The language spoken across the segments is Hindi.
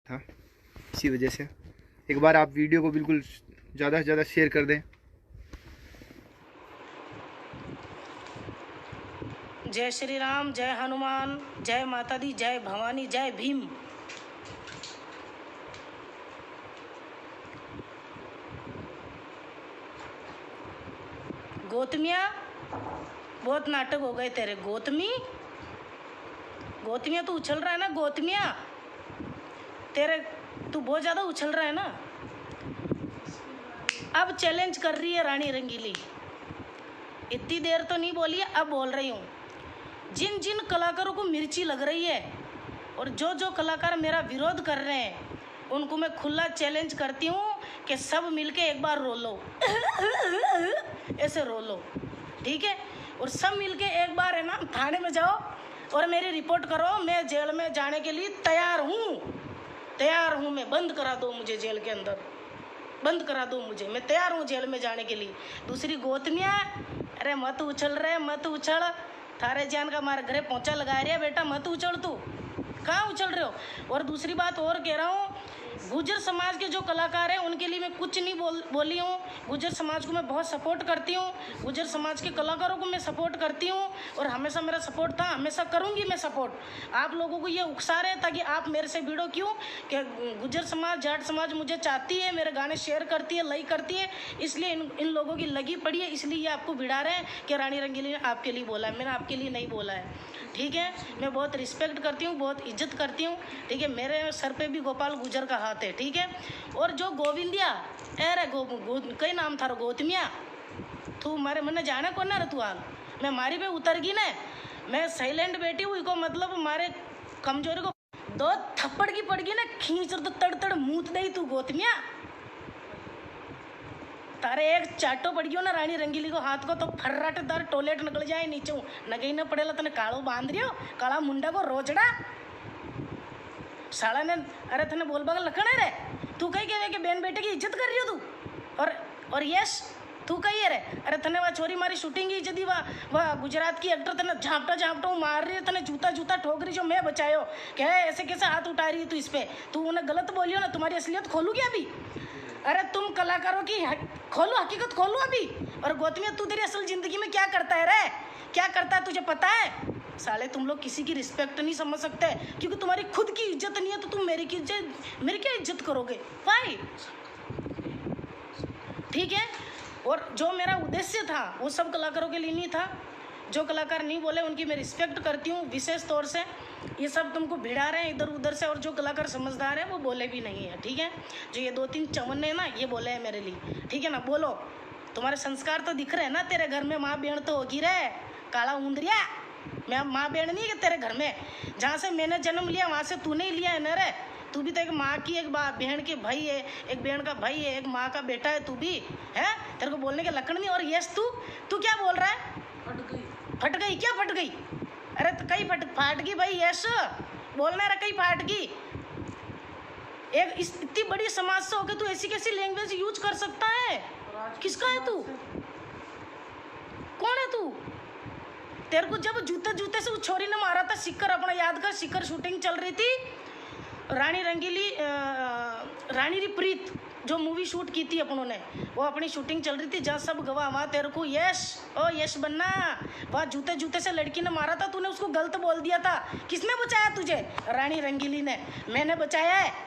था, इसी वजह से एक बार आप वीडियो को बिल्कुल ज़्यादा से ज़्यादा शेयर कर दें। जय श्री राम, जय हनुमान, जय माता दी, जय भवानी, जय भीम। गौतमिया, बहुत नाटक हो गए तेरे। गौतमिया तू उछल रहा है ना। गौतमिया तेरे तू बहुत ज़्यादा उछल रहा है ना। अब चैलेंज कर रही है रानी रंगीली। इतनी देर तो नहीं बोली है, अब बोल रही हूँ। जिन जिन कलाकारों को मिर्ची लग रही है और जो जो कलाकार मेरा विरोध कर रहे हैं उनको मैं खुला चैलेंज करती हूँ कि सब मिलके एक बार रो लो। ऐसे रो लो, ठीक है। और सब मिलके एक बार है ना थाने में जाओ और मेरी रिपोर्ट करो। मैं जेल में जाने के लिए तैयार हूँ। मैं बंद करा दो मुझे जेल के अंदर, बंद करा दो मुझे। मैं तैयार हूँ जेल में जाने के लिए। दूसरी गौतमिया, अरे मत उछल रहे, मत उछल। थारे जान का मारे घरे पहुंचा लगा रही है बेटा, मत उछल। तू कहाँ उछल रहे हो। और दूसरी बात और कह रहा हूँ, गुर्जर समाज के जो कलाकार हैं उनके लिए मैं कुछ नहीं बोली हूँ। गुर्जर समाज को मैं बहुत सपोर्ट करती हूँ। गुर्जर समाज के कलाकारों को मैं सपोर्ट करती हूँ और हमेशा मेरा सपोर्ट था, हमेशा करूँगी मैं सपोर्ट। आप लोगों को ये उकसा रहे ताकि आप मेरे से भिड़ो क्यों कि गुर्जर समाज, जाट समाज मुझे चाहती है, मेरे गाने शेयर करती है, लाइक करती है, इसलिए इन लोगों की लगी पड़ी है। इसलिए ये आपको भिड़ा रहे हैं कि रानी रंगीली ने आपके लिए बोला है। मैंने आपके लिए नहीं बोला है, ठीक है। मैं बहुत रिस्पेक्ट करती हूँ, बहुत इज्जत करती हूँ, ठीक है। मेरे सर पे भी गोपाल गुर्जर का हाथ है, ठीक है। और जो गोविंदिया, अरे कई नाम था गौतमिया, तू मारे मन जाने को ना तू हाल मैं मारी पे उतर गई ना। मैं साइलेंट बैठी हुई को मतलब मारे कमजोरी को दो थप्पड़ की पड़ गई ना, खींच तो तड़ मूत दई तू गौतमिया। तारे एक चाटो पड़ गयो ना रानी रंगीली को हाथ को तो फर्राटेदार टॉयलेट निकल जाए नीचे नगई न पड़ेला। तने कालो बांध रियो, काला मुंडा को रोचड़ा साला ने। अरे तने बोल बगल लखण है रे, तू कही कहे कि बहन बेटे की इज्जत कर रही हो तू। और यस तू कही है रे। अरे तने वह छोरी मारी शूटिंग की इज्जत, वह गुजरात की एक्टर तने झापटा मार रही है, तने जूता ठोक रही जो मैं बचायो। क्या ऐसे कैसे हाथ उठा रही है तू इस पे। तू उन्हें गलत बोलियो ना, तुम्हारी असलियत खोलू क्या अभी। अरे तुम कलाकारों की खोलो, हकीकत खोलो अभी। और गौतमिया तू तेरी असल जिंदगी में क्या करता है रे, क्या करता है तुझे पता है। साले तुम लोग किसी की रिस्पेक्ट नहीं समझ सकते क्योंकि तुम्हारी खुद की इज्जत नहीं है, तो तुम मेरी क्या इज्जत करोगे भाई, ठीक है। और जो मेरा उद्देश्य था वो सब कलाकारों के लिए नहीं था। जो कलाकार नहीं बोले उनकी मैं रिस्पेक्ट करती हूँ विशेष तौर से। ये सब तुमको भिड़ा रहे हैं इधर उधर से, और जो कलाकार समझदार है वो बोले भी नहीं है, ठीक है। जो ये 2-3 चवन्ने है ना, ये बोले हैं मेरे लिए, ठीक है ना। बोलो, तुम्हारे संस्कार तो दिख रहे हैं ना। तेरे घर में माँ बहन तो होगी रे, काला ऊंदरिया। मैं माँ बहन नहीं है तेरे घर में। जहाँ से मैंने जन्म लिया वहाँ से तूने ही लिया है ना रे। तू भी तो एक माँ की एक बहन के भाई है, एक बहन का भाई है, एक माँ का बेटा है तू भी, है। तेरे को बोलने के लक्षण नहीं। और यस तू क्या बोल रहा है। फट गई क्या, फट गई। अरे तो कहीं फाट गई भाई, यस बोलना रहा, कहीं फाट गई। एक इतनी बड़ी समाज से होकर तू ऐसी कैसी लैंग्वेज यूज कर सकता है। किसका है तू, कौन है तू। तेरे को जब जूते से उस छोरी ने मारा था, सिक्कर अपना याद कर, सिक्कर शूटिंग चल रही थी, रानी रंगीली रानी री प्रीत जो मूवी शूट की थी अपनों ने, वो अपनी शूटिंग चल रही थी, जहाँ सब गवाह वहाँ तेरे को यश बनना, वहाँ जूते से लड़की ने मारा था, तूने उसको गलत बोल दिया था। किसने बचाया तुझे, रानी रंगीली ने। मैंने बचाया है।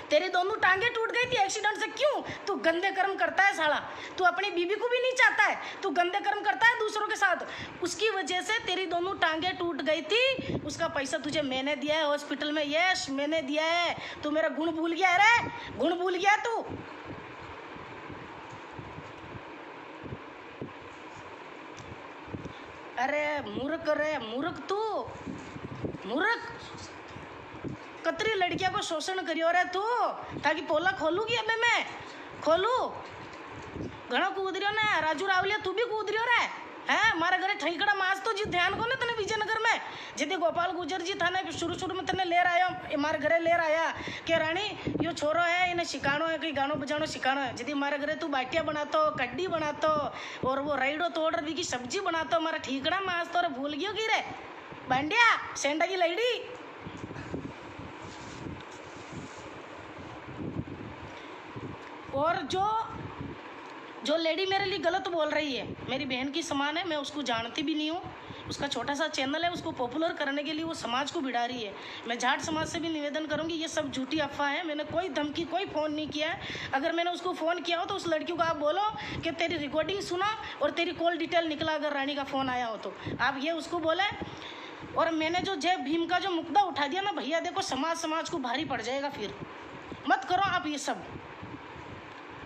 तेरी दोनों टांगे टूट गई थी एक्सीडेंट से। क्यों, तू गंदे कर्म करता है साला। तू अपनी बीवी को भी नहीं चाहता है, तू गंदे कर्म करता है दूसरों के साथ। उसकी वजह से तेरी दोनों टांगे टूट गई थी। उसका पैसा तुझे मैंने दिया है हॉस्पिटल में, यस मैंने दिया है। तू मेरा गुण भूल गया रे, गुण भूल गया तू। अरे मूर्ख रे, मूर्ख तू, मूर्ख। कतरी लड़कियां को शोषण करियो रे तू, ताकि पोला खोलूगी। अबे मैं खोलू घणो कूद रियो ने। राजू रावलिया तू भी कूद रियो रे, है। मारे घरे ठईकड़ा मास तो जी ध्यान को ने तने विजयनगर में जिदी गोपाल गुर्जर जी थाने शुरू में तने लेर आया, मारे घरे लेर आया के रानी यो छोरो है, इन्हें सिखानो है, कहीं गानो बजानो सिखानो है। जिदी मारे घरे तू बाटिया बनातो, कड्डी बनातो और वो राइडो तोड़ रही की सब्जी बनातो, मारा ठीकड़ा मास तो भूल गयो की रे बांडिया सेंडा की लड़ी। और जो लेडी मेरे लिए गलत बोल रही है, मेरी बहन की समान है, मैं उसको जानती भी नहीं हूँ। उसका छोटा सा चैनल है, उसको पॉपुलर करने के लिए वो समाज को भिड़ा रही है। मैं जाट समाज से भी निवेदन करूंगी, ये सब झूठी अफवाह है। मैंने कोई धमकी, कोई फ़ोन नहीं किया है। अगर मैंने उसको फ़ोन किया हो तो उस लड़की को आप बोलो कि तेरी रिकॉर्डिंग सुना और तेरी कॉल डिटेल निकला, अगर रानी का फ़ोन आया हो तो आप ये उसको बोले। और मैंने जो जय भीम का जो मुद्दा उठा दिया ना भैया, देखो समाज को भारी पड़ जाएगा, फिर मत करो आप ये सब,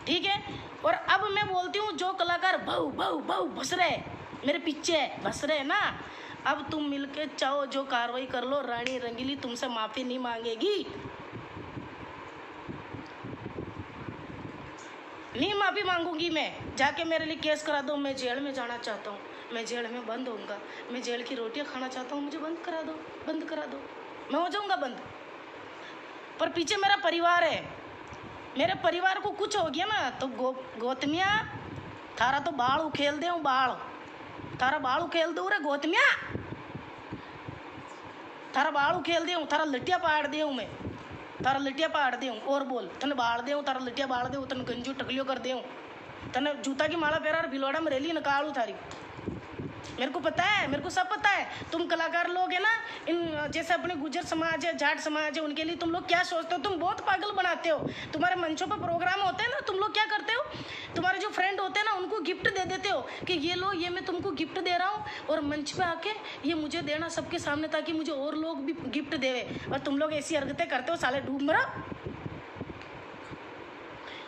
ठीक है। और अब मैं बोलती हूँ, जो कलाकार भाऊ भाऊ भाऊ भस रहे, मेरे पीछे भस रहे ना, अब तुम मिलके चाहो जो कार्रवाई कर लो, रानी रंगीली तुमसे माफी नहीं मांगेगी, नहीं माफी मांगूंगी मैं। जाके मेरे लिए केस करा दो, मैं जेल में जाना चाहता हूँ, मैं जेल में बंद होऊंगा, मैं जेल की रोटियां खाना चाहता हूँ, मुझे बंद करा दो, बंद करा दो, मैं हो जाऊंगा बंद। पर पीछे मेरा परिवार है, मेरे परिवार को कुछ हो गया ना तो गोतमिया थारा तो बाल उखेल दे, बाल थारा बाल उखेल दो रे गोतमिया, थारा बाल उखेल दे, थारा लिटिया पाड़ दे, मैं तारा लिटिया पाड़ दे, और बोल तने बाड़ दे, तारा लिटिया बाड़ दे, तने गंजू टकलियो कर दे, तने जूता की माला पहरा भिलौड़ा में रैली निकालू थारी। मेरे को पता है, मेरे को सब पता है। तुम कलाकार लोग है ना, इन जैसे अपने गुजर समाज है, जाट समाज है, उनके लिए तुम लोग क्या सोचते हो, तुम बहुत पागल बनाते हो। तुम्हारे मंचों पर प्रोग्राम होते हैं ना, तुम लोग क्या करते हो, तुम्हारे जो फ्रेंड होते हैं ना उनको गिफ्ट दे देते हो कि ये लो, ये मैं तुमको गिफ्ट दे रहा हूँ, और मंच पे आके ये मुझे देना सबके सामने, ताकि मुझे और लोग भी गिफ्ट देवे। और तुम लोग ऐसी हरकतें करते हो, साले डूब मरा।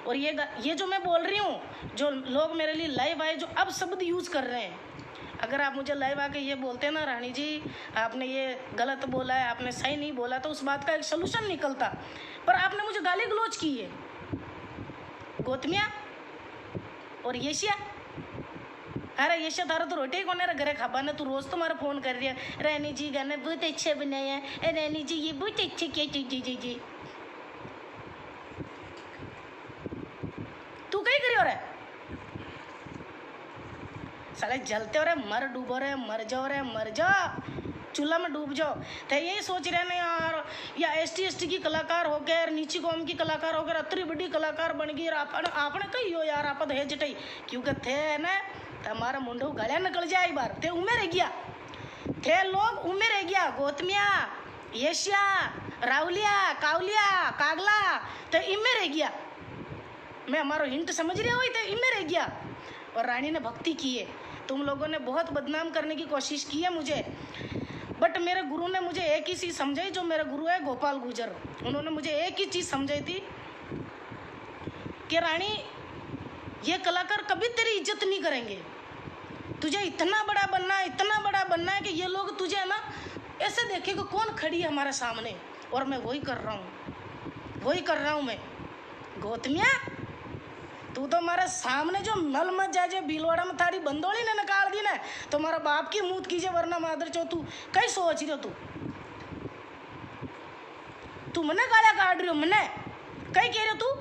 और ये जो मैं बोल रही हूँ, जो लोग मेरे लिए लाइव आए, जो अब शब्द यूज़ कर रहे हैं, अगर आप मुझे लाइव आके ये बोलते हैं ना, रानी जी आपने ये गलत बोला है, आपने सही नहीं बोला, तो उस बात का एक सलूशन निकलता। पर आपने मुझे गाली गलौज की है, गोतमिया और येशिया। अरे येशिया, तारा तो रोटी कौन है घरे खाबा ने, तू रोज तो मारा फोन कर रही है, रानी जी गाने बहुत अच्छे बनाए हैं, रानी जी ये बहुत अच्छे किए, जी तू कहीं करी हो रहा, साले जलते हो रहे, मर डूबो रहे, मर जाओ रे, मर जाओ, चूल्हा में डूब जाओ। तो यही सोच रहे ना यार, या ST की कलाकार हो गए, नीची कौम की कलाकार हो गए, अतरी बड़ी कलाकार बन गई, आपने कही हो यार, आप है जटाई क्योंकि थे ना, हमारा मुंडो गलिया निकल जाए एक बार, थे उम्र रह गया, थे लोग उम्र रह गया, गोतमिया, येशिया, रावलिया, कावलिया, कागला, तो इम्मे रह गया। मैं हमारा हिंट समझ रहे हो, तो इम्मे रह गया। और रानी ने भक्ति की है, तुम लोगों ने बहुत बदनाम करने की कोशिश की है मुझे, बट मेरे गुरु ने मुझे एक ही चीज़ समझाई, जो मेरे गुरु है गोपाल गुर्जर, उन्होंने मुझे एक ही चीज़ समझाई थी कि रानी ये कलाकार कभी तेरी इज्जत नहीं करेंगे, तुझे इतना बड़ा बनना है कि ये लोग तुझे है ना ऐसे देखे कि कौन खड़ी है हमारे सामने, और मैं वही कर रहा हूँ मैं। गोतमिया तू तो हमारे सामने जो नल मत जाए, बिलवाड़ा में थारी बंदोली ने निकाल दी ना, तो हमारा बाप की मूत कीजिए, वरना मादर चो तू कई सोच रही हो, तू मने गालियां काट रही हो, मने कई कह रही हो,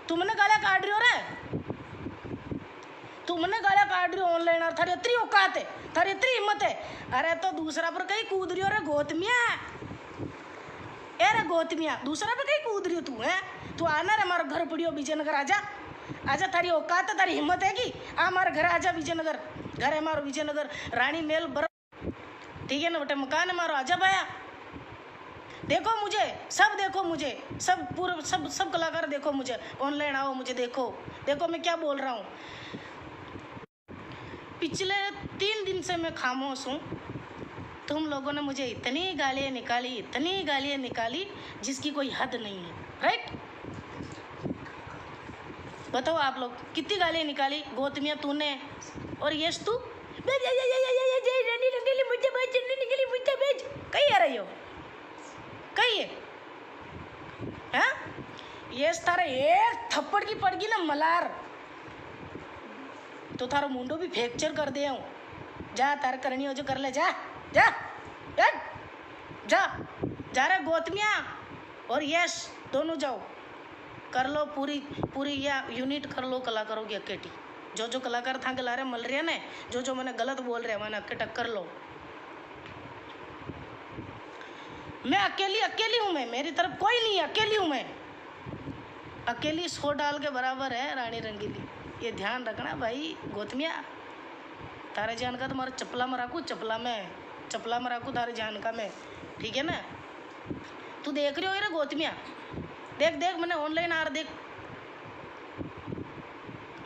तू मने गालियां काट रही हो रे, तू मने गालियां काट रही हो ऑनलाइन, और थारी इतनी औकात है, थारी इतनी हिम्मत है, अरे तो दूसरा पर कहीं कूद रही हो रे गोतमिया, अरे गोतमिया दूसरा पर कहीं कूद रही हो तू, है तू आना रे हमारा घर पड़ियो विजयनगर, आजा थारी औकात है, तारी हिम्मत है कि हमारे घर आजा, विजयनगर घर है हमारा, विजयनगर रानी मेल बर, ठीक है ना बेटे, मकान है हमारा, आजा भाया, देखो मुझे, सब देखो मुझे, सब पूरे सब कलाकार देखो मुझे, ऑनलाइन आओ मुझे देखो मैं क्या बोल रहा हूँ। पिछले 3 दिन से मैं खामोश हूँ, तुम लोगों ने मुझे इतनी गालियाँ निकाली जिसकी कोई हद नहीं है, राइट? बताओ आप लोग कितनी गालियाँ निकाली, गोतमिया तूने और यश तू, कहीं आ रही हो, कहीं है, हाँ? यश थारा एक थप्पड़ की पड़गी ना मलार, तो थारा मुंडो भी फ्रैक्चर कर दे हूँ, जा तार करनी हो जो कर ले, जा जा जा जा रहे गोतमिया और यश दोनों जाओ, कर लो पूरी या यूनिट कर लो कलाकारों की अकेटी, जो कलाकार था के लारे मल रहे ने, जो मैंने गलत बोल रहे मैंने अके टक्कर लो। मैं अकेली हूँ, मैं मेरी तरफ कोई नहीं, अकेली हूँ मैं, अकेली 100 डाल के बराबर है रानी रंगीली। ये ध्यान रखना भाई गौतमिया, तारे जान का तुम्हारा चपला में रखू, चपला में रखू तारे जान का मैं, ठीक है ना। तू देख रही हो रे गौतमिया, देख देख मैंने ऑनलाइन आ रहा, देख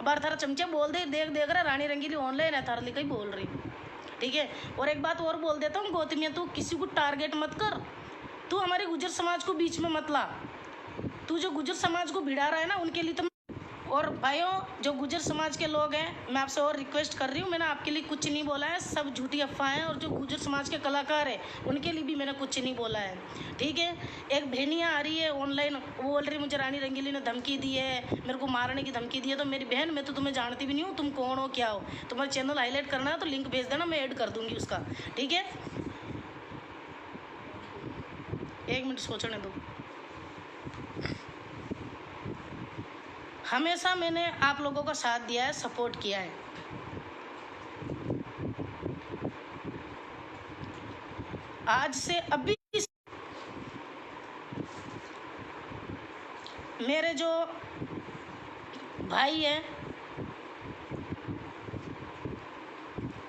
बार थारा चमचा बोल दे, देख देख रहा रानी रंगीली ऑनलाइन है, थारा लिए कहीं बोल रही, ठीक है। और एक बात और बोल देता हूँ गौतमिया, तू किसी को टारगेट मत कर, तू हमारे गुजर समाज को बीच में मत ला। तू जो गुजर समाज को भिड़ा रहा है ना उनके लिए तो, और भाइयों जो गुजर समाज के लोग हैं, मैं आपसे और रिक्वेस्ट कर रही हूँ, मैंने आपके लिए कुछ नहीं बोला है, सब झूठी अफवाहें हैं। और जो गुजर समाज के कलाकार हैं उनके लिए भी मैंने कुछ नहीं बोला है, ठीक है। एक बहनियाँ आ रही है ऑनलाइन, वो बोल रही मुझे रानी रंगीली ने धमकी दी है, मेरे को मारने की धमकी दी है। तो मेरी बहन, मैं तो तुम्हें जानती भी नहीं हूँ, तुम कौन हो क्या हो। तुम्हारा चैनल हाईलाइट करना है तो लिंक भेज देना, मैं ऐड कर दूंगी उसका, ठीक है। 1 मिनट सोचने दो। हमेशा मैंने आप लोगों का साथ दिया है, सपोर्ट किया है। आज से अभी मेरे जो भाई हैं,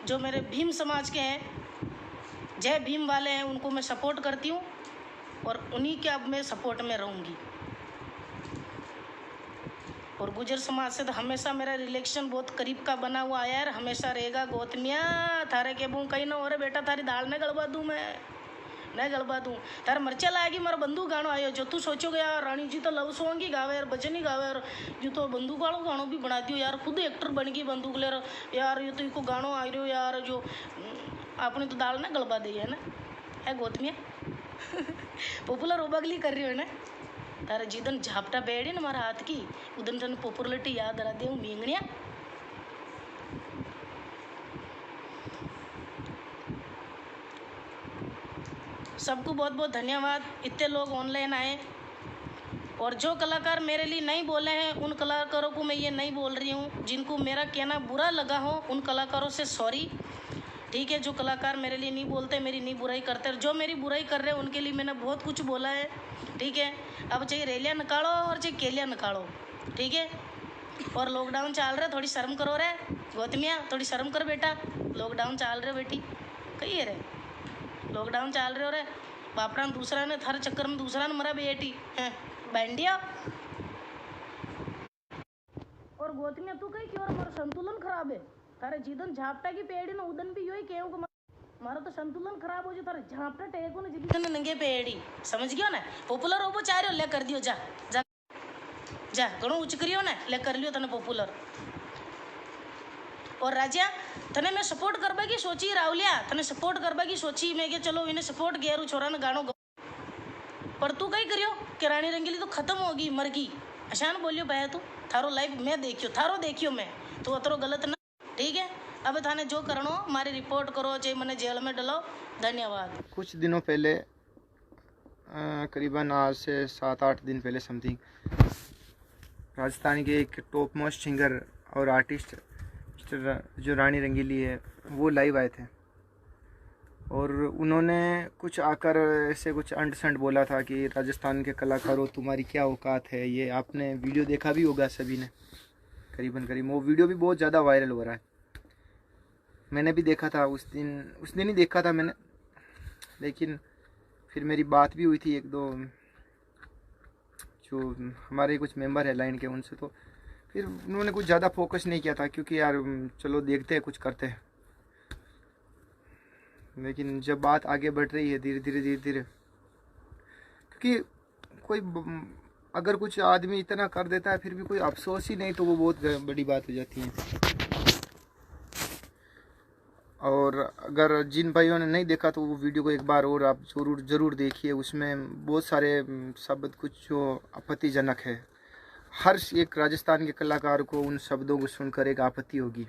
जो मेरे भीम समाज के हैं, जय भीम वाले हैं, उनको मैं सपोर्ट करती हूँ और उन्हीं के अब मैं सपोर्ट में रहूँगी। और गुजर समाज से तो हमेशा मेरा रिलेशन बहुत करीब का बना हुआ आया है, हमेशा रहेगा। गौतमिया थारे के बूँ कहीं ना हो रहे बेटा, थारी दाल न गलबा दूँ, मैं नहीं गलबा दूँ, तार मर्चा लाएगी मारा बंदूक गानो आयो। जो तू सोचोगे यार रानी जी तो लव सॉन्ग ही गावे यार, भजन ही गावे यार, जो तो बंदूक वालों गानों भी बना दियो यार, खुद एक्टर बन गई बंदूक ले यार, ये तो इनको गानों आ रहे हो यार, जो आपने तो दाल ना गलबा दी है ना, है गौतमिया। पॉपुलर ओबगली कर रही हो ना, तारा जिदन झापटा बेड़ी ना हमारा हाथ की, उदन तन पॉपुलरिटी याद रहा दे मींगनिया। सबको बहुत बहुत धन्यवाद, इतने लोग ऑनलाइन आए। और जो कलाकार मेरे लिए नहीं बोले हैं उन कलाकारों को मैं ये नहीं बोल रही हूँ, जिनको मेरा कहना बुरा लगा हो उन कलाकारों से सॉरी, ठीक है। जो कलाकार मेरे लिए नहीं बोलते, मेरी नहीं बुराई करते, जो मेरी बुराई कर रहे हैं उनके लिए मैंने बहुत कुछ बोला है, ठीक है। अब चाहिए रेलियाँ निकालो और चाहिए केलियाँ निकालो, ठीक है। और लॉकडाउन चल रहा है, थोड़ी शर्म करो रे गौतमिया, थोड़ी शर्म कर बेटा, लॉकडाउन चल रहे बेटी, कही है रे लॉकडाउन चल रहे हो रे, बापड़ा दूसरा ने थारे चक्कर में दूसरा ने मरा बेटी है बैंडिया। और गौतमिया तू कही क्यों, हमारा संतुलन खराब है, थारे जीदन झापटा की पेड़ी ना उदन भी यही कहूँ को मारा तो संतुलन खराब हो जाए, थारे झापटा टेको ना जिदन नंगे पेड़ी, समझ गयो ना। पॉपुलर हो वो चाह रहे हो, ले कर दियो, जा जा जा घणो उच्च करियो ना, ले कर लियो तने पॉपुलर। और राजा तने मैं सपोर्ट करबा की सोची, रावलिया तने सपोर्ट करबा की सोची मैं कि चलो इन्हें सपोर्ट किया रू छोरा ने गानो, पर तू कहीं करियो कि रानी रंगीली तो खत्म होगी, मर गई, आसान बोलियो भाई, तू थारो लाइफ मैं देखियो, थारो देखियो मैं, तो अतरो गलत ना, ठीक है। अब थाने जो करनो हमारी रिपोर्ट करो, चाहे मैंने जेल में डलो, धन्यवाद। कुछ दिनों पहले, करीबन आज से 7-8 दिन पहले समथिंग, राजस्थान के एक टॉप मोस्ट सिंगर और आर्टिस्ट जो रानी रंगीली है वो लाइव आए थे, और उन्होंने कुछ आकर ऐसे कुछ अंट संट बोला था कि राजस्थान के कलाकारों तुम्हारी क्या औकात है। ये आपने वीडियो देखा भी होगा सभी ने, करीबन वो वीडियो भी बहुत ज़्यादा वायरल हो रहा है। मैंने भी देखा था उस दिन ही देखा था मैंने, लेकिन फिर मेरी बात भी हुई थी 1-2 जो हमारे कुछ मेंबर है लाइन के उनसे, तो फिर उन्होंने कुछ ज़्यादा फोकस नहीं किया था, क्योंकि यार चलो देखते हैं कुछ करते हैं। लेकिन जब बात आगे बढ़ रही है धीरे धीरे, क्योंकि कोई अगर कुछ आदमी इतना कर देता है फिर भी कोई अफसोस ही नहीं, तो वो बहुत बड़ी बात हो जाती है। और अगर जिन भाइयों ने नहीं देखा तो वो वीडियो को एक बार और आप ज़रूर देखिए, उसमें बहुत सारे शब्द कुछ जो आपत्तिजनक है। हर एक राजस्थान के कलाकार को उन शब्दों को सुनकर एक आपत्ति होगी,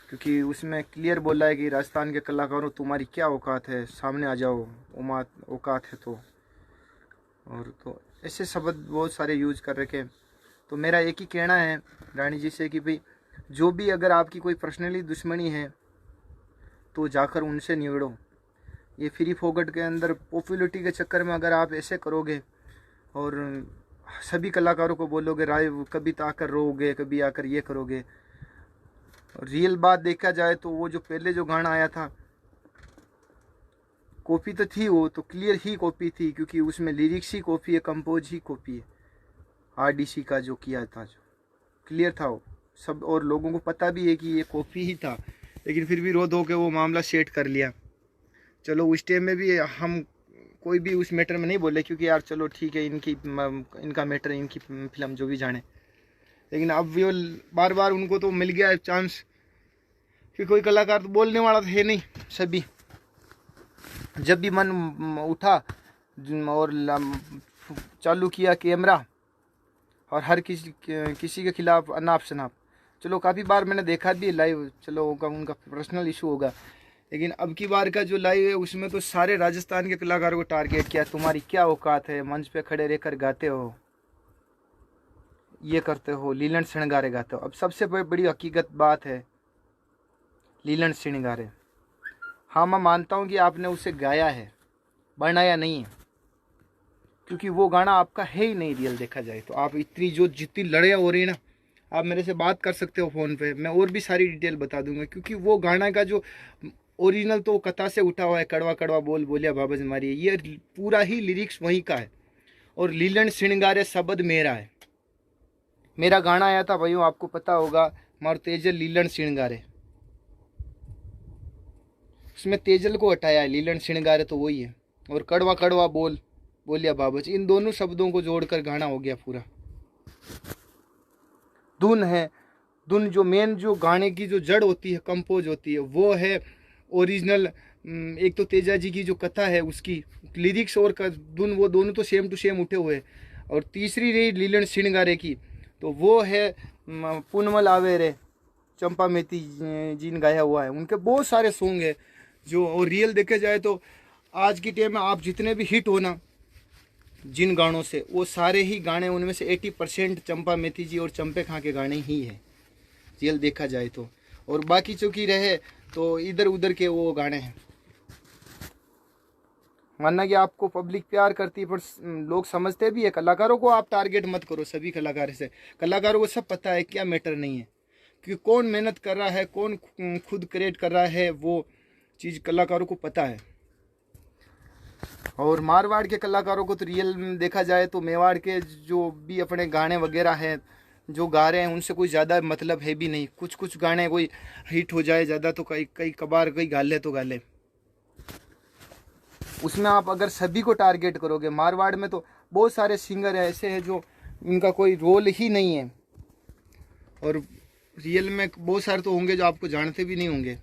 क्योंकि उसमें क्लियर बोला है कि राजस्थान के कलाकारों तुम्हारी क्या औकात है, सामने आ जाओ, औकात है तो। और तो ऐसे शब्द बहुत सारे यूज कर रखे। तो मेरा एक ही कहना है रानी जी से कि भाई जो भी अगर आपकी कोई पर्सनली दुश्मनी है तो जाकर उनसे निबड़ो। ये फ्री फोकट के अंदर पॉपुलरिटी के चक्कर में अगर आप ऐसे करोगे और सभी कलाकारों को बोलोगे राय, कभी तो आकर रोओगे, कभी आकर ये करोगे। रियल बात देखा जाए तो वो जो पहले जो गाना आया था, कॉपी तो थी, वो तो क्लियर ही कॉपी थी, क्योंकि उसमें लिरिक्स ही कॉपी है, कंपोज ही कॉपी है। RDC का जो किया था, जो क्लियर था वो सब, और लोगों को पता भी है कि ये कॉपी ही था, लेकिन फिर भी रो धो के वो मामला सेट कर लिया। चलो उस टाइम में भी हम कोई भी उस मैटर में नहीं बोले, क्योंकि यार चलो ठीक है, इनका मैटर, इनकी फिल्म जो भी जाने। लेकिन अब वो बार बार उनको तो मिल गया चांस, कि कोई कलाकार तो बोलने वाला तो है नहीं। सभी जब भी मन उठा और चालू किया कैमरा, और हर किसी के खिलाफ अनाप शनाप। चलो काफ़ी बार मैंने देखा भी लाइव, चलो उनका पर्सनल इशू होगा, लेकिन अब की बार का जो लाइव है उसमें तो सारे राजस्थान के कलाकारों को टारगेट किया। तुम्हारी क्या औकात है, मंच पे खड़े रहकर गाते हो, ये करते हो, लीलन श्रृंगारे गाते हो। अब सबसे बड़ी हकीकत बात है लीलन श्रृंगारे। हाँ, मैं मानता हूँ कि आपने उसे गाया है, बनाया नहीं है, क्योंकि वो गाना आपका है ही नहीं रियल देखा जाए तो। आप जितनी लड़ाई हो रही है ना, आप मेरे से बात कर सकते हो फ़ोन पे, मैं और भी सारी डिटेल बता दूंगा, क्योंकि वो गाना का जो ओरिजिनल तो कथा से उठा हुआ है, कड़वा कड़वा बोल बोलिया बाबा मारी, ये पूरा ही लिरिक्स वहीं का है। और लीलन श्रृंगारे शब्द मेरा है, मेरा गाना आया था भाइयों, आपको पता होगा, मार तेजल लीलन श्रृंगारे, उसमें तेजल को हटाया है, लीलन श्रृंगारे तो वही है। और कड़वा कड़वा बोल बोलिया बाबच, इन दोनों शब्दों को जोड़कर गाना हो गया पूरा। धुन है, धुन जो मेन जो गाने की जो जड़ होती है, कंपोज होती है, वो है ओरिजिनल। एक तो तेजा जी की जो कथा है उसकी लिरिक्स और धुन, वो दोनों तो सेम टू सेम उठे हुए। और तीसरी रही लीलन श्रृंगारे की, तो वो है पुनमल आवे रे, चंपा मेती जी ने गाया हुआ है। उनके बहुत सारे सॉन्ग है जो, और रियल देखे जाए तो आज की टाइम में आप जितने भी हिट हो ना जिन गानों से, वो सारे ही गाने, उनमें से 80% चंपा मेथी जी और चंपे खां के गाने ही है रियल देखा जाए तो। और बाकी चूंकि रहे तो इधर उधर के वो गाने हैं। मानना कि आपको पब्लिक प्यार करती है, पर लोग समझते भी है। कलाकारों को आप टारगेट मत करो, सभी कलाकार से, कलाकारों को सब पता है क्या मैटर नहीं है, क्योंकि कौन मेहनत कर रहा है, कौन खुद क्रिएट कर रहा है, वो चीज़ कलाकारों को पता है। और मारवाड़ के कलाकारों को तो रियल में देखा जाए तो मेवाड़ के जो भी अपने गाने वगैरह हैं जो गा रहे हैं, उनसे कोई ज़्यादा मतलब है भी नहीं। कुछ कुछ गाने कोई हिट हो जाए ज़्यादा तो कई कबार कई गाले तो गाले, उसमें आप अगर सभी को टारगेट करोगे। मारवाड़ में तो बहुत सारे सिंगर ऐसे हैं जो इनका कोई रोल ही नहीं है, और रियल में बहुत सारे तो होंगे जो आपको जानते भी नहीं होंगे,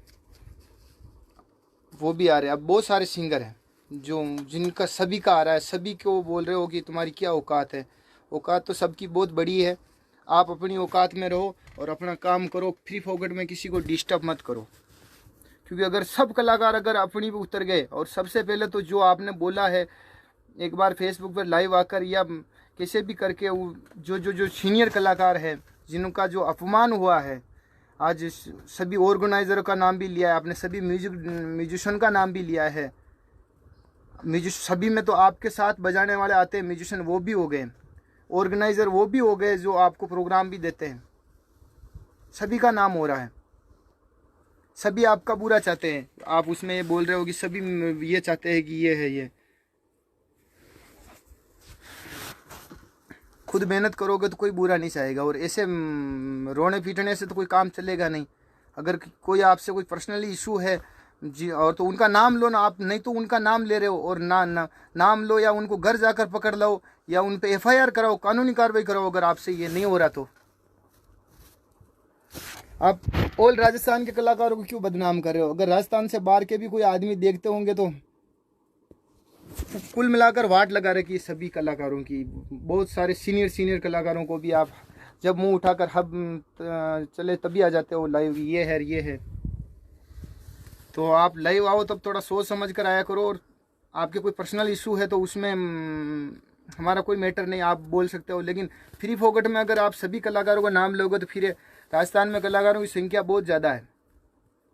वो भी आ रहे हैं। अब बहुत सारे सिंगर हैं जो जिनका सभी का आ रहा है, सभी को बोल रहे हो कि तुम्हारी क्या औकात है। औकात तो सबकी बहुत बड़ी है, आप अपनी औकात में रहो और अपना काम करो, फ्री फोकट में किसी को डिस्टर्ब मत करो। क्योंकि अगर सब कलाकार अगर अपनी पे उतर गए, और सबसे पहले तो जो आपने बोला है एक बार फेसबुक पर लाइव आकर या कैसे भी करके, जो सीनियर कलाकार है जिनका जो अपमान हुआ है, आज सभी ऑर्गेनाइजरों का नाम भी लिया है आपने, सभी म्यूजिशियन का नाम भी लिया है। सभी में तो आपके साथ बजाने वाले आते हैं म्यूजिशियन, वो भी हो गए, ऑर्गेनाइजर वो भी हो गए जो आपको प्रोग्राम भी देते हैं, सभी का नाम हो रहा है। सभी आपका बुरा चाहते हैं, आप उसमें ये बोल रहे हो कि सभी ये चाहते हैं कि ये है ये। खुद मेहनत करोगे तो कोई बुरा नहीं चाहेगा, और ऐसे रोने पीटने से तो कोई काम चलेगा नहीं। अगर कोई आपसे कोई पर्सनली इशू है जी, और तो उनका नाम लो ना आप, नहीं तो उनका नाम ले रहे हो, और नाम लो, या उनको घर जाकर पकड़ लो, या उन पे FIR कराओ, कानूनी कार्रवाई कराओ अगर आपसे ये नहीं हो रहा तो। आप ऑल राजस्थान के कलाकारों को क्यों बदनाम कर रहे हो? अगर राजस्थान से बाहर के भी कोई आदमी देखते होंगे तो कुल मिलाकर वाट लगा रखी है सभी कलाकारों की। बहुत सारे सीनियर कलाकारों को भी आप जब मुंह उठाकर हम चले तभी आ जाते हो लाइव, ये है। तो आप लाइव आओ तब थोड़ा सोच समझ कर आया करो, और आपके कोई पर्सनल इशू है तो उसमें हमारा कोई मैटर नहीं, आप बोल सकते हो। लेकिन फ्री फोकट में अगर आप सभी कलाकारों का नाम लोगे तो फिर राजस्थान में कलाकारों की संख्या बहुत ज़्यादा है।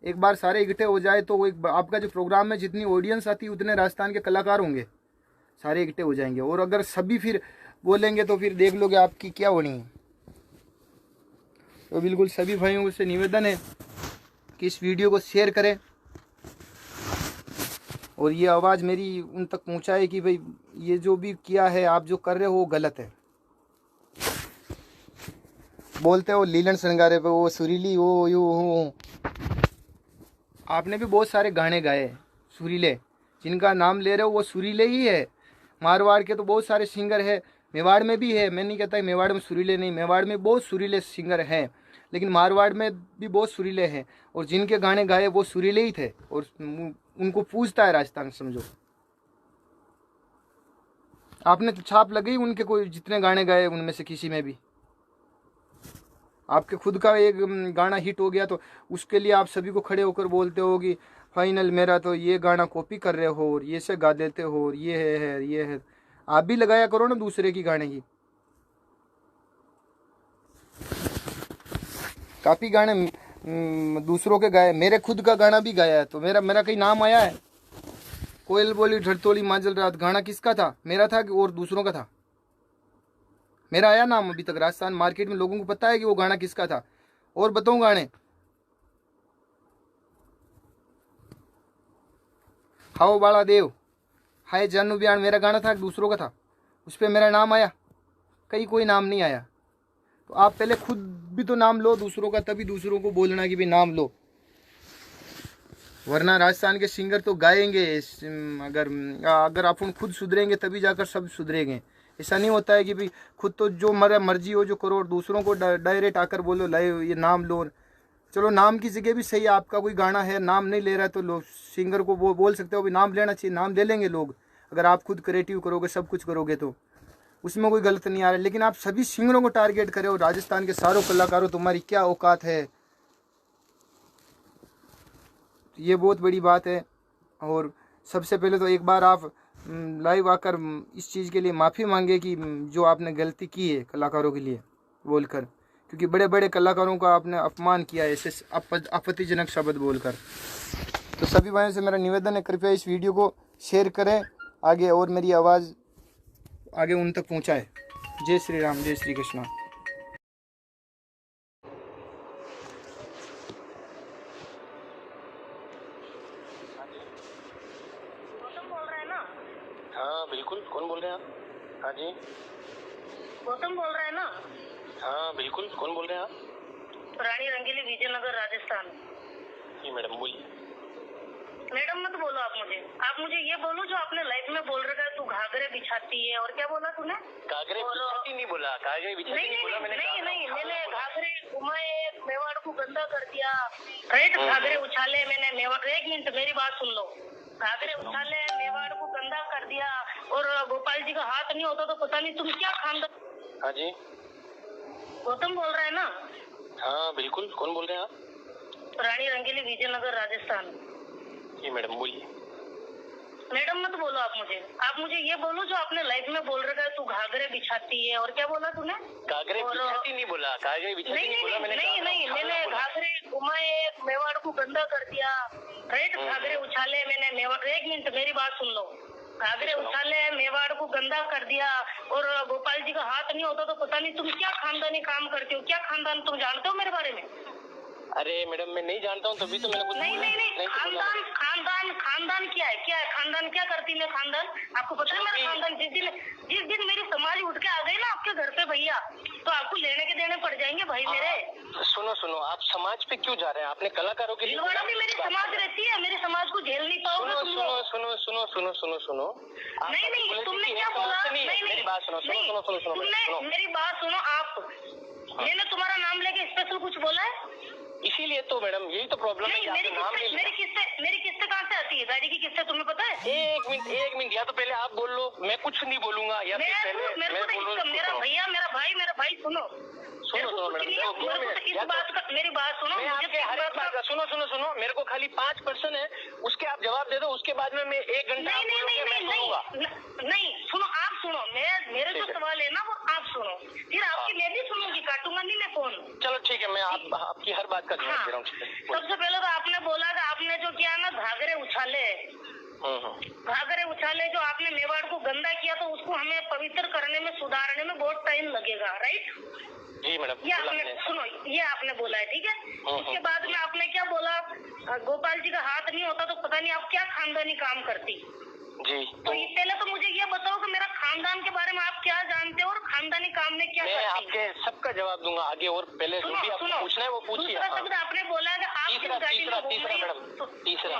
एक बार सारे इकट्ठे हो जाए तो एक आपका जो प्रोग्राम में जितनी ऑडियंस आती है उतने राजस्थान के कलाकार होंगे। सारे इकट्ठे हो जाएंगे। और अगर सभी फिर बोलेंगे तो फिर देख लोगे आपकी क्या होनी है। तो बिल्कुल सभी भाइयों से निवेदन है कि इस वीडियो को शेयर करें और ये आवाज़ मेरी उन तक पहुंचाए कि भाई ये जो भी किया है, आप जो कर रहे हो वो गलत है। बोलते हो लीलन श्रृंगारे पे वो सुरीली वो यू हो, आपने भी बहुत सारे गाने गाए सुरीले, जिनका नाम ले रहे हो वो सुरीले ही है। मारवाड़ के तो बहुत सारे सिंगर है, मेवाड़ में भी है, मैं नहीं कहता मेवाड़ में सुरीले नहीं, मेवाड़ में बहुत सुरीले सिंगर हैं, लेकिन मारवाड़ में भी बहुत सुरीले हैं। और जिनके गाने गाए वो सुरीले ही थे और उनको पूछता है राजस्थान, समझो। आपने तो छाप लगाई उनके, कोई जितने गाने गाए उनमें से किसी में भी। आपके खुद का एक गाना हिट हो गया तो उसके लिए आप सभी को खड़े होकर बोलते हो कि फाइनल मेरा तो ये गाना कॉपी कर रहे हो और ये से गा देते हो और ये है ये है। आप भी लगाया करो ना दूसरे की गाने की। काफी गाने दूसरों के गाए, मेरे खुद का गाना भी गाया है तो मेरा कहीं नाम आया है? कोयल बोली ढड़तोली मांझल रात गाना किसका था, मेरा था कि और दूसरों का था? मेरा आया नाम अभी तक राजस्थान मार्केट में? लोगों को पता है कि वो गाना किसका था? और बताऊं गाने, हाओ बाला देव, हाय जानू बयान, मेरा गाना था कि दूसरों का था? उस पर मेरा नाम आया? कहीं कोई नाम नहीं आया। तो आप पहले खुद भी तो नाम लो दूसरों का, तभी दूसरों को बोलना कि भाई नाम लो। वरना राजस्थान के सिंगर तो गाएंगे, अगर आप खुद सुधरेंगे तभी जाकर सब सुधरेंगे। ऐसा नहीं होता है कि भाई खुद तो जो मर्जी हो जो करो और दूसरों को डायरेक्ट आकर बोलो लाए ये नाम लो। चलो नाम की जगह भी सही है, आपका कोई गाना है नाम नहीं ले रहा है तो लोग सिंगर को बोल सकते हो भाई नाम लेना चाहिए, नाम ले लेंगे लोग। अगर आप खुद क्रिएटिव करोगे सब कुछ करोगे तो उसमें कोई गलत नहीं आ रहा है। लेकिन आप सभी सिंगरों को टारगेट करे हो, राजस्थान के सारों कलाकारों, तुम्हारी क्या औकात है? ये बहुत बड़ी बात है। और सबसे पहले तो एक बार आप लाइव आकर इस चीज़ के लिए माफ़ी मांगे कि जो आपने गलती की है कलाकारों के लिए बोलकर, क्योंकि बड़े बड़े कलाकारों का आपने अपमान किया है ऐसे आपत्तिजनक शब्द बोलकर। तो सभी भाइयों से मेरा निवेदन है, कृपया इस वीडियो को शेयर करें आगे और मेरी आवाज़ आगे उन तक पहुंचाए। जय श्री राम, जय श्री कृष्णा। गौतम बोल रहे हैं ना? हाँ बिल्कुल, कौन बोल रहे हैं आप? हाँ जी। गौतम बोल रहे हैं ना? हाँ बिल्कुल, कौन बोल रहे हैं आप? रानी रंगीली, विजयनगर, राजस्थान। जी मैडम बोलिए। मैडम मत बोलो आप मुझे ये बोलो जो आपने लाइफ में बोल रखा है, तू घाघरे बिछाती है, और क्या बोला तूने? घाघरे बिछाती नहीं बोला, घाघरे बिछाती नहीं बोला मैंने। मैंने घाघरे घुमाए, मेवाड़ को गंदा कर दिया, राइट? घाघरे उछाले मैंने मेवाड़, एक मिनट मेरी बात सुन लो। घाघरे उछाले, मेवाड़ को गंदा कर दिया, और गोपाल जी का हाथ नहीं होता तो पता नहीं तुम क्या खानदान। हाँ जी। गौतम बोल रहे हैं ना? हाँ बिल्कुल, कौन बोल रहे हैं आप? रानी रंगीली, विजयनगर, राजस्थान। जी मैडम बोलिए। मैडम मत बोलो आप मुझे ये बोलो जो आपने लाइफ में बोल रखा है, तू घाघरे बिछाती है, और क्या बोला तूने? घाघरे बिछाती नहीं बोला, घाघरे बिछाती नहीं बोला मैंने। मैंने घाघरे घुमाए, मेवाड़ को गंदा कर दिया, राइट? घाघरे उछाले मैंने, मेवाड़, एक मिनट मेरी बात सुन लो। घाघरे उछाले, मेवाड़ को गंदा कर दिया, और गोपाल जी का हाथ नहीं होता तो पता नहीं तुम क्या खानदानी काम करते हो, क्या खानदान तुम जानते हो मेरे बारे में? अरे मैडम मैं नहीं जानता हूँ, तभी तो मैंने कुछ नहीं, खानदान क्या है? खानदान क्या करती है? खानदान आपको पता है मेरा खानदान? जिस दिन मेरी समाज उठ के आ गई ना आपके घर पे भैया, तो आपको लेने के देने पड़ जाएंगे भाई मेरे। सुनो, आप समाज पे क्यों जा रहे हैं? आपने कलाकारों के लिए भीलवाड़ा में मेरी समाज रहती है, मेरी समाज को झेल नहीं पाओगे तुम लोग। सुनो। नहीं, तुमने क्या बोला? मेरी बात सुनो। मेरी बात सुनो आप। मैंने तुम्हारा नाम लेके स्पेशल कुछ बोला है? इसीलिए तो मैडम यही तो प्रॉब्लम है कि आपने नाम नहीं लिया। मेरी किस्तें कहाँ से आती है? गाड़ी की किस्तें तुम्हें पता है? एक मिनट, या तो पहले आप बोल लो, मैं कुछ नहीं बोलूंगा, या फिर पहले मैं बोलूंगा। मेरा भाई सुनो इस बात का, मेरी बात सुनो। मैं आपके हर एक बात का सुनो, मेरे को खाली 5% है, उसके आप जवाब दे दो, उसके बाद में मैं 1 घंटा नहीं, सुनो आप सुनो, मेरे जो सवाल है ना वो आप सुनो, फिर आपकी मैं भी सुनूंगी, काटूंगा नहीं मैं फोन। चलो ठीक है, मैं आपकी हर बात का जवाब दे रहा हूँ। सबसे पहले तो आपने बोला कि आपने जो किया ना घाघरे उछाले, घाघरे उछाले जो आपने मेवाड़ को गंदा किया, तो उसको हमें पवित्र करने में, सुधारने में बहुत टाइम लगेगा, राइट? जी मैडम, ये आपने सुनो, ये आपने बोला है, ठीक है। इसके बाद में आपने क्या बोला, गोपाल जी का हाथ नहीं होता तो पता नहीं आप क्या खानदानी काम करती। जी, तो ये पहले तो मुझे ये बताओ कि मेरा खानदान के बारे में आप क्या जानते हो और खानदानी काम में क्या मैं करती? आपके सबका जवाब दूंगा आगे, और पहले जो भी आपको पूछना है वो पूछिए। दूसरा शब्द आपने बोला कि आप जिस गाड़ी में घूम रही हो, तीसरा,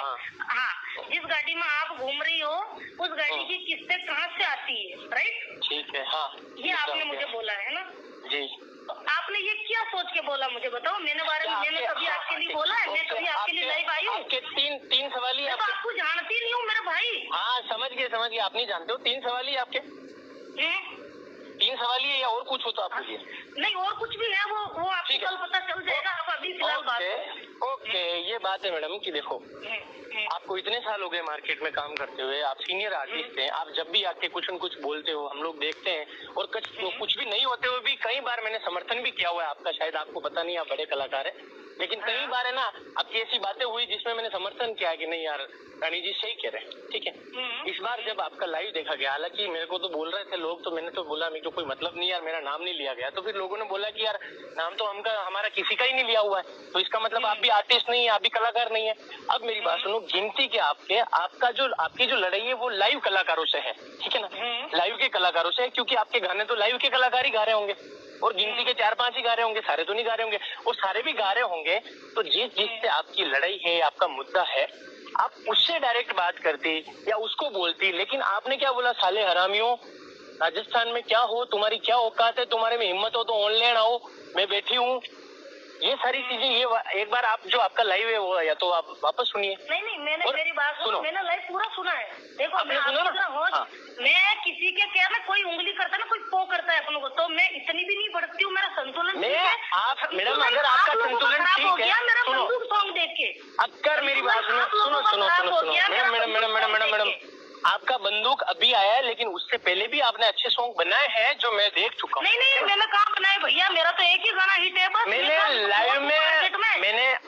हाँ, जिस गाड़ी में आप घूम रही हो उस गाड़ी की किस्तें कहाँ से आती है, राइट? ठीक है, हाँ, ये आपने मुझे बोला है ना जी। तो आपने ये क्या सोच के बोला मुझे बताओ? मैंने कभी आपके लिए बोला है? मैं कभी आपके लिए लाइव आई हूँ? आपके तीन सवाल ही मैं तो आपको जानती नहीं हूँ मेरे भाई। हाँ, समझ गए, आप नहीं जानते हो। 3 सवाल ही आपके, 3 सवाल ही है या और कुछ हो तो आप पूछिए। नहीं, और कुछ भी है, वो आपको कल पता चल जाएगा। आप अभी फिलहाल बात ओके, ये बात है मैडम कि देखो, आपको इतने साल हो गए मार्केट में काम करते हुए, आप सीनियर आर्टिस्ट हैं, आप जब भी आके कुछ न कुछ बोलते हो, हम लोग देखते हैं, और कुछ भी नहीं होते हुए भी कई बार मैंने समर्थन भी किया हुआ है आपका, शायद आपको पता नहीं, आप बड़े कलाकार हैं, लेकिन कई बार है ना आपकी ऐसी बातें हुई जिसमें मैंने समर्थन किया कि नहीं यार रानी जी सही कह रहे हैं, ठीक है। इस बार जब आपका लाइव देखा गया, हालांकि मेरे को तो बोल रहे थे लोग, तो मैंने तो बोला मेरे को कोई मतलब नहीं यार, मेरा नाम नहीं लिया गया, तो फिर लोगों ने बोला कि यार नाम तो हमारा किसी का ही नहीं लिया हुआ है, तो इसका मतलब आप भी आर्टिस्ट नहीं है, आप भी कलाकार नहीं है। अब मेरी बात सुनो, गिनती के आपकी जो लड़ाई है वो लाइव कलाकारों से है, ठीक है ना, लाइव के कलाकारों से है, क्योंकि आपके गाने तो लाइव के कलाकार ही गा रहे होंगे, और गिनती के 4-5 ही गा रहे होंगे, सारे तो नहीं गा रहे होंगे, और सारे भी गा रहे होंगे, तो जिससे आपकी लड़ाई है, आपका मुद्दा है, आप उससे डायरेक्ट बात करती या उसको बोलती, लेकिन आपने क्या बोला, साले हरामियों, राजस्थान में क्या हो, तुम्हारी क्या औकात है, तुम्हारे में हिम्मत हो तो ऑनलाइन आओ, मैं बैठी हूँ, ये सारी चीजें, ये एक बार आप जो आपका लाइव है वो, या तो आप वापस सुनिए। नहीं, मैंने मेरी बात सुनो, मैंने लाइव पूरा सुना है। देखो मैं मैं किसी के क्या ना, कोई उंगली करता है ना, कोई पो करता है अपनों को, तो मैं इतनी भी नहीं भड़कती हूँ, मेरा संतुलन ठीक है। आप मैडम, अगर आपका संतुलन ठीक है, मेरा बंदूक सॉन्ग देख के, अगर मेरी बात सुनो, मैडम, आपका बंदूक अभी आया है, लेकिन उससे पहले भी आपने अच्छे सॉन्ग बनाए हैं जो मैं देख चुका हूँ। नहीं, मैंने कहाँ बनाए भैया, मेरा तो एक ही गाना हिट है बस। मैंने लाइव में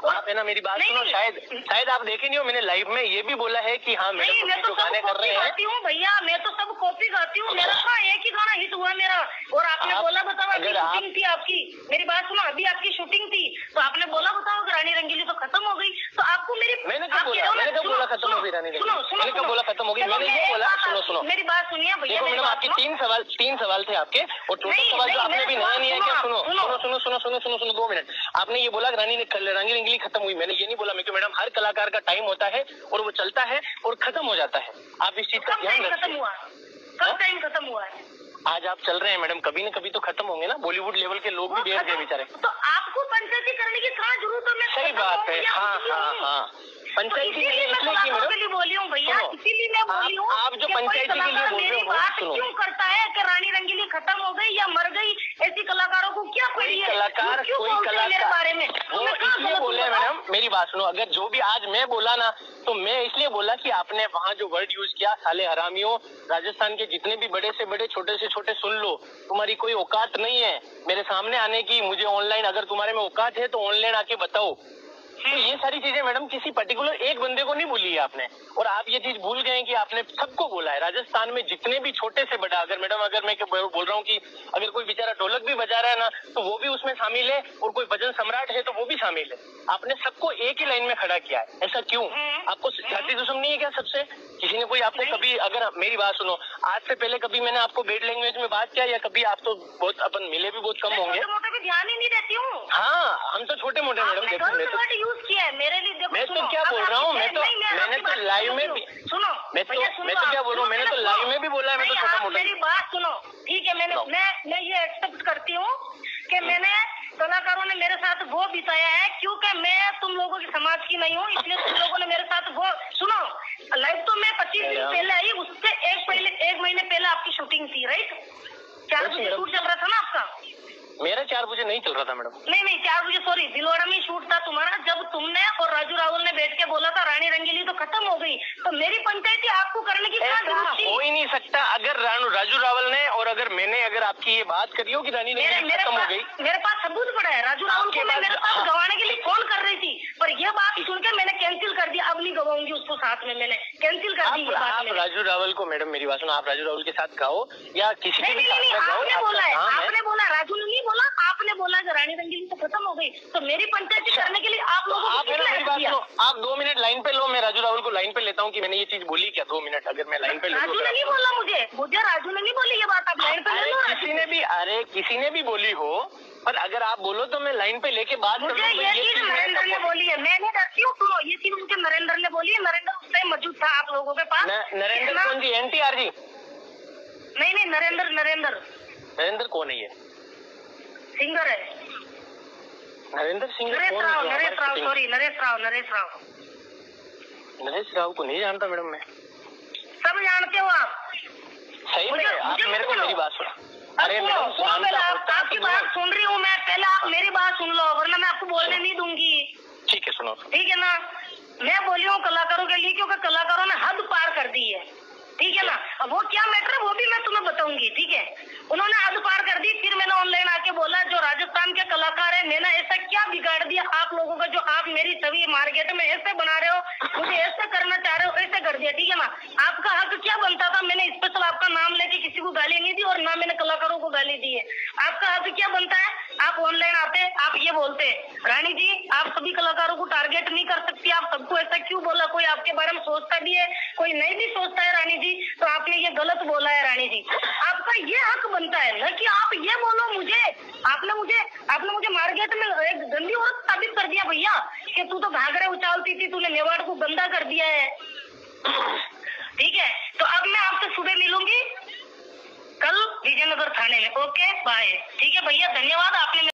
आप है ना, मेरी बात सुनो, शायद आप देखे नहीं हो, मैंने लाइव में ये भी बोला है कि हाँ मैडम मैं तो गाने कर रहे हैं भैया, मैं तो सब कॉपी गाती हूँ, मेरा कहाँ एक ही गाना हिट हुआ मेरा। और आपने बोला बताओ, अभी शूटिंग थी आपकी, मेरी बात सुनो, अभी आपकी शूटिंग थी, तो आपने बोला बताओ रानी रंगीली तो खत्म हो गई, तो आपको मैंने कब बोला खत्म हो गई रानी रंगीली, मैंने कब बोला खत्म हो गई, मैंने ये बोला, सुनो मेरी बात सुनिए भैया, मैडम, आपके 3 सवाल थे आपके, और टोटल सवाल जो आपने भी नया नहीं है क्या, सुनो 2 मिनट, आपने ये बोला रानी रंगीली खत्म हुई, मैंने ये नहीं बोला, क्योंकि मैडम हर कलाकार का टाइम होता है और वो चलता है और खत्म हो जाता है, आप इस चीज का ध्यान रखिए। कब टाइम खत्म हुआ है? आज आप चल रहे हैं मैडम, कभी न कभी तो खत्म होंगे ना, बॉलीवुड लेवल के लोग भी बैठ गए बेचारे, तो आपको पंचायती करने की कहाँ जरूरत है? सही बात है, हाँ, पंचायती इसलिए बोली हूँ भैया, इसीलिए मैं बोली हूँ, आप जो पंचायती के लिए बोल रहे हो, बात क्यों करता है कि रानी रंगीली खत्म हो गई या मर गई, ऐसी कलाकारों को क्या कोई कलाकार मेरे बारे में वो इसलिए बोले मैडम, मेरी बात सुनो, अगर जो भी आज मैं बोला ना, तो मैं इसलिए बोला कि आपने वहाँ जो वर्ड यूज किया, साले हरामियों, राजस्थान के जितने भी बड़े से बड़े, छोटे से छोटे सुन लो, तुम्हारी कोई औकात नहीं है मेरे सामने आने की, मुझे ऑनलाइन, अगर तुम्हारे में औकात है तो ऑनलाइन आके बताओ। तो ये सारी चीजें मैडम किसी पर्टिकुलर एक बंदे को नहीं बोली है आपने, और आप ये चीज भूल गए कि आपने सबको बोला है, राजस्थान में जितने भी छोटे से बड़ा, अगर मैडम अगर मैं बोल रहा हूँ कि अगर कोई बेचारा ढोलक भी बजा रहा है ना, तो वो भी उसमें शामिल है, और कोई भजन सम्राट है तो वो भी शामिल है, आपने सबको एक ही लाइन में खड़ा किया है, ऐसा क्यों? आपको जाति दुश्मन नहीं है क्या सबसे? किसी ने कोई आपको कभी, अगर मेरी बात सुनो, आज से पहले कभी मैंने आपको बेड लैंग्वेज में बात किया, या कभी आप तो बहुत अपन मिले भी बहुत कम होंगे, ध्यान ही नहीं देती हूँ। हाँ, हम तो छोटे मोटे मैडम, देखो किया है मेरे लिए, देखो मैं तो क्या बोल रहा हूँ, मैंने तो लाइव में भी सुनो, मैं तो क्या बोल रहा हूँ, मैंने तो लाइव में भी बोला है, मैं तो छोटा मोटा। मेरी बात सुनो, ठीक है, मैं ये एक्सेप्ट करती हूँ कि मैंने कलाकारों ने मेरे साथ वो बिताया है, क्योंकि मैं तुम लोगों की समाज की नहीं हूँ, इसलिए तुम लोगों ने मेरे साथ वो, सुनो लाइव तो मैं 25 दिन पहले आई, उससे एक महीने पहले आपकी शूटिंग थी, राइट? 4 बजे शूट चल रहा था ना आपका, मेरा 4 बजे नहीं चल रहा था मैडम। नहीं 4 बजे सॉरी भिलवाड़ा में शूट था तुम्हारा, जब तुमने और राजू रावल ने बैठ के बोला था रानी रंगीली तो खत्म हो गई, तो मेरी पंचायती आपको करने की क्या ऐसा जरूरत थी? हो ही नहीं सकता। अगर राजू रावल ने और अगर मैंने अगर आपकी ये बात करी हो कि रानी रंगीली खत्म हो गई, मेरे पास सबूत पड़ा है। राजू रावल को मैं मेरे साथ गवाने के लिए फोन कर रही थी, पर ये बात सुन के मैंने कैंसिल कर दिया। अब नहीं गवाऊंगी उसको साथ में, मैंने कैंसिल कर दी। आप राजू रावल को, मैडम मेरी बात सुनो, आप राजू रावल के साथ गाओ या किसी के भी साथ गाओ। आपने बोला है, आपने बोला, राजू ने नहीं बोला, आपने बोला कि रानी रंगीली तो खत्म हो गई, तो मेरी पंचायती करने के लिए आप लोगों को मेरी बात सुनो, आप 2 मिनट लाइन पे लो, मैं राजू रावल को लाइन पे लेता हूँ कि मैंने ये चीज बोली क्या। 2 मिनट अगर मैं लाइन पे लूँ। राजू ने नहीं बोला मुझे राजू ने नहीं बोली ये बात, आप लाइन पे ले लो। किसी ने भी बोली हो, पर अगर आप बोलो तो मैं लाइन पे लेके बात मुझे ये चीज नरेंद्र ने बोली है, मैं नहीं डरती हूँ। सुनो, ये चीज मुझे नरेंद्र ने बोली है। नरेंद्र उस टाइम मौजूद था आप लोगों के पास। नरेंद्र कौन जी? NTR जी? नहीं नरेंद्र कौन है? ये सिंगर है। नरेंद्र सिंगर? नरेश राव सॉरी नरेश राव को नहीं जानता मैडम मैं। सब जानते हो आप। सही में आप मेरे को मेरी बात सुनो। अरे आपकी बात सुन रही हूँ मैं, पहले आप मेरी बात सुन लो, वरना मैं आपको बोलने नहीं दूंगी। ठीक है सुनो। ठीक है ना, मैं बोली हूँ कलाकारों के लिए, क्योंकि कलाकारों ने हद पार कर दी है। ठीक है ना, अब वो क्या मैटर है वो भी मैं तुम्हें बताऊंगी। ठीक है, उन्होंने हद पार कर दी। फिर मैंने ऑनलाइन आके बोला जो राजस्थान के कलाकार है, मैंने ऐसा क्या बिगाड़ दिया आप लोगों का जो आप मेरी छवि मार्केट में ऐसे बना रहे हो, मुझे ऐसे करना चाह रहे हो, ऐसे कर दिया। ठीक है ना, आपका हक क्या बनता था? मैंने स्पेशल आपका नाम लेके किसी को गाली नहीं दी और ना मैंने कलाकारों को गाली दी है। आपका हक क्या बनता है? आप ऑनलाइन आते, आप ये बोलते रानी जी आप सभी कलाकारों को टारगेट नहीं कर सकती, आप सबको ऐसा क्यों बोला? कोई आपके बारे में सोचता भी है, कोई नहीं भी सोचता है रानी जी, तो आपने ये गलत बोला है रानी जी। आपका ये हक बनता है ना कि आप ये बोलो मुझे। आपने मुझे मार्केट में एक गंदी औरत साबित कर दिया भैया कि तू तो घाघरे उछालती थी, तूने मेवाड़ को गंदा कर दिया है। ठीक है, तो अब मैं आपसे सुबह मिलूंगी कल विजयनगर थाने में। Okay bye. ठीक है भैया, धन्यवाद आपने